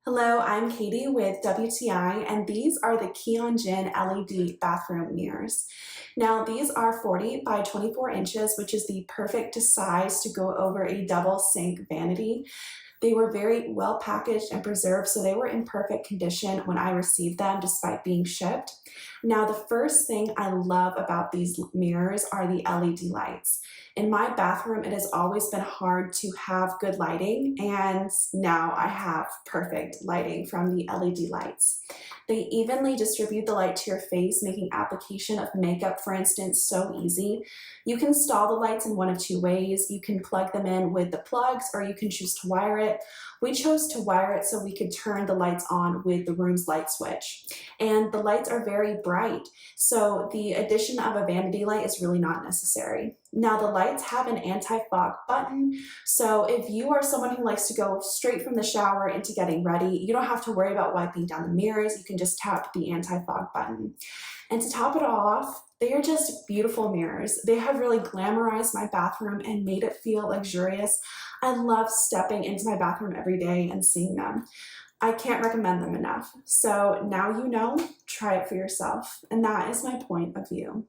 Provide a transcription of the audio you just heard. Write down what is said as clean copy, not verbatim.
Hello, I'm Katie with WTI, and these are the Keonjinn LED bathroom mirrors. Now, these are 40 by 24 inches, which is the perfect size to go over a double sink vanity. They were very well packaged and preserved, so they were in perfect condition when I received them despite being shipped. Now, the first thing I love about these mirrors are the LED lights. In my bathroom, it has always been hard to have good lighting, and now I have perfect lighting from the LED lights. They evenly distribute the light to your face, making application of makeup, for instance, so easy. You can install the lights in one of two ways. You can plug them in with the plugs, or you can choose to wire it. We chose to wire it so we could turn the lights on with the room's light switch. And the lights are very bright, so the addition of a vanity light is really not necessary. Now, the lights have an anti-fog button, so if you are someone who likes to go straight from the shower into getting ready, you don't have to worry about wiping down the mirrors. You can just tap the anti-fog button. And to top it off, they are just beautiful mirrors. They have really glamorized my bathroom and made it feel luxurious. I love stepping into my bathroom every day and seeing them. I can't recommend them enough. So now you know, try it for yourself. And that is my point of view.